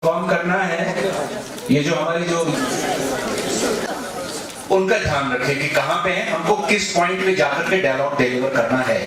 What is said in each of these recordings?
काम करना है, ये जो हमारी जो उनका ध्यान रखें कि कहाँ पे है, हमको किस पॉइंट पे जाकर के डायलॉग डिलीवर करना है।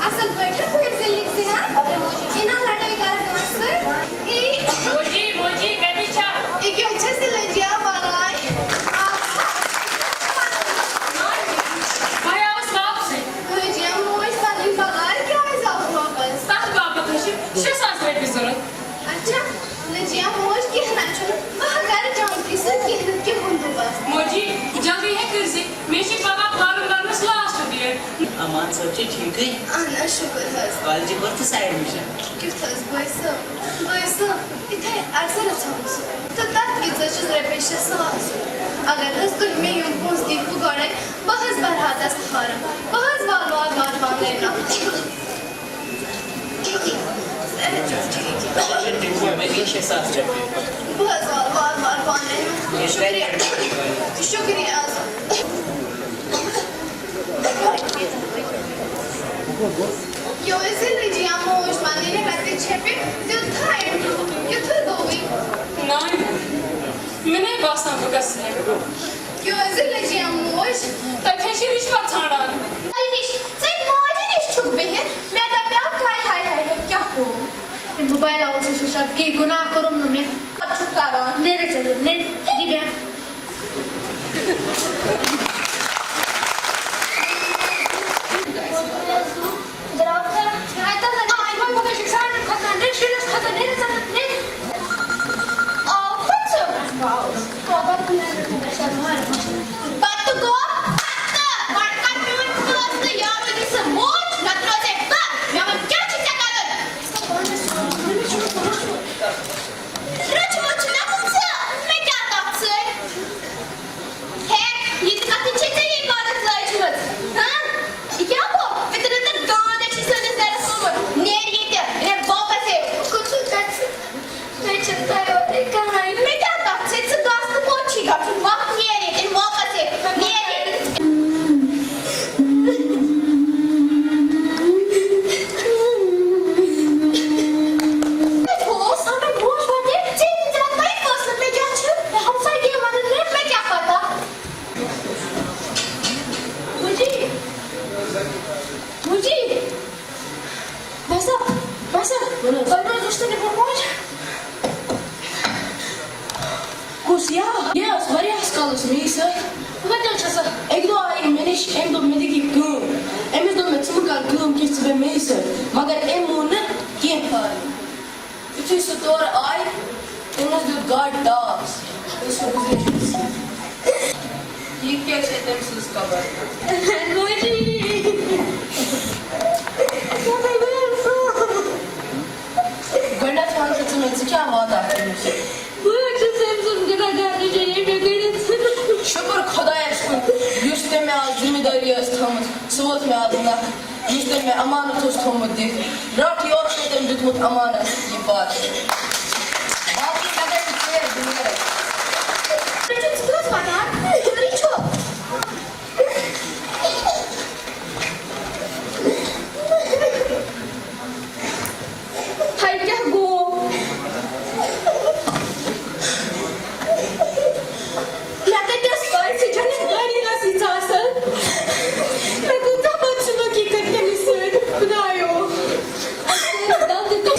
असल बैठे फिर से लिख देना इना लड़ाई कर मस्त ई मोजी कभी चा ई क्यों अच्छे से ले जा वाला भाई आवाज बाप से ले जा मोज साली वाला क्या है जाओ वापस साथ बाप का शिव सास में भी जरूरत अच्छा ले जा मोज की है ना चलो वहां घर जाऊं किसी के बंदो बस मोजी जल्दी है फिर से मेशी बाबा बार में लास्ट दिए अमान सबसे ठीक है ana शुक्र है कॉलेज पर तो एडमिशन किथस बस इथे अक्सर अच्छा तो तक की जज रेपेशन सास अगर हस तो में यम पोस दी को गड़े बहस बरहात अस्तार बहस वाल लेना मैं भी साथ रहते बहस वाल लेना शुक्रिया Yo ऐसे लीजिए आप मोज मानने ने कहते छेपे जो था ये तो दो ही नहीं मैंने बासा को कसने Yo ऐसे लीजिए आप मोज तक है रिश्वत छाड़ा निश सही मोज निश छुप बे है मैं तो प्यार हाय क्या हो मोबाइल आओ से सब की गुनाह करो मैं छुटकारा मेरे चलो ने जी बे मगर एमोन के पर इतनी सुतोर आई इनस दो गार्ड डॉग्स ये क्या चेतन सुस कवर मोजी गंडा चांद से तुम्हें क्या वादा है मुझसे वो अच्छे से सब जगह जाने चाहिए मैं गई शुक्र खुदा है युष्टे में आज जिम्मेदारी है थमत सोच में आदूंगा जिसने मैं अमानत उस थोमत दी राठी और शेतन दिखमत अमानत ये बात बाकी लगे कितने दुनिया है Richard Scott पता Richard हाय क्या गो या ते त्या स्कॉल से जने गाड़ी ना सी सासल मैं तो तब सुनो की करके मिसर खुदायो दाल दे तो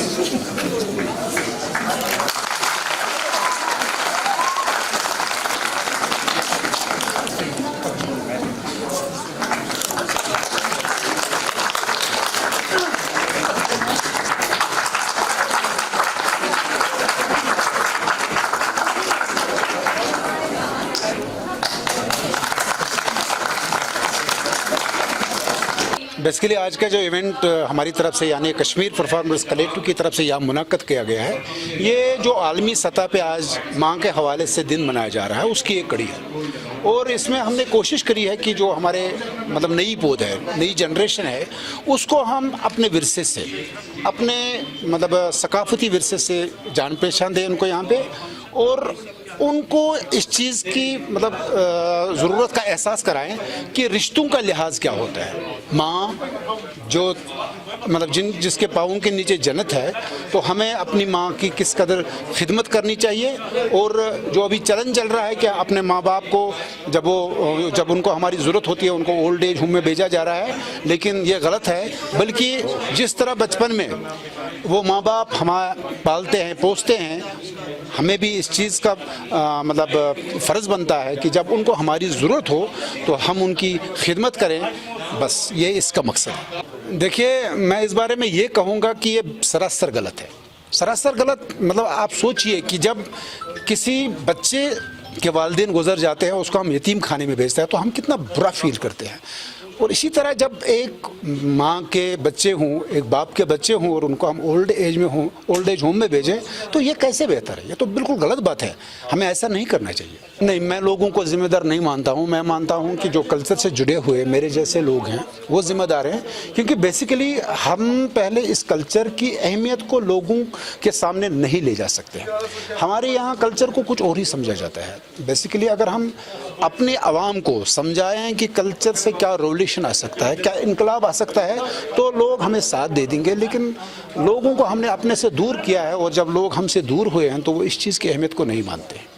बेसिकली आज का जो इवेंट हमारी तरफ से यानी कश्मीर परफॉर्मर्स कलेक्टिव की तरफ से यहाँ मुनक्कद किया गया है, ये जो आलमी सतह पे आज माँ के हवाले से दिन मनाया जा रहा है उसकी एक कड़ी है। और इसमें हमने कोशिश करी है कि जो हमारे मतलब नई पौध है, नई जनरेशन है, उसको हम अपने विरसे से, अपने मतलब सकाफती विरसे से जान पहचान दें उनको यहाँ पे, और उनको इस चीज़ की मतलब ज़रूरत का एहसास कराएं कि रिश्तों का लिहाज क्या होता है। माँ जो मतलब जिसके पाँव के नीचे जन्नत है, तो हमें अपनी माँ की किस कदर खिदमत करनी चाहिए। और जो अभी चलन चल रहा है कि अपने माँ बाप को जब उनको हमारी ज़रूरत होती है उनको ओल्ड एज होम में भेजा जा रहा है, लेकिन ये गलत है। बल्कि जिस तरह बचपन में वो माँ बाप हमें पालते हैं पोसते हैं, हमें भी इस चीज़ का मतलब फ़र्ज़ बनता है कि जब उनको हमारी ज़रूरत हो तो हम उनकी खिदमत करें। बस ये इसका मकसद है। देखिए, मैं इस बारे में ये कहूँगा कि ये सरासर गलत है, सरासर गलत। मतलब आप सोचिए कि जब किसी बच्चे के वालिदैन गुजर जाते हैं, उसको हम यतीम खाने में भेजते हैं, तो हम कितना बुरा फील करते हैं। और इसी तरह जब एक माँ के बच्चे हों, एक बाप के बच्चे हों और उनको हम ओल्ड एज होम में भेजें, तो ये कैसे बेहतर है? ये तो बिल्कुल गलत बात है, हमें ऐसा नहीं करना चाहिए। नहीं, मैं लोगों को जिम्मेदार नहीं मानता हूँ। मैं मानता हूँ कि जो कल्चर से जुड़े हुए मेरे जैसे लोग हैं वो जिम्मेदार हैं, क्योंकि बेसिकली हम पहले इस कल्चर की अहमियत को लोगों के सामने नहीं ले जा सकते। हमारे यहाँ कल्चर को कुछ और ही समझा जाता है। बेसिकली अगर हम अपने आवाम को समझाएं कि कल्चर से क्या रेवोल्यूशन आ सकता है, क्या इनकलाब आ सकता है, तो लोग हमें साथ दे देंगे। लेकिन लोगों को हमने अपने से दूर किया है, और जब लोग हमसे दूर हुए हैं तो वो इस चीज़ की अहमियत को नहीं मानते।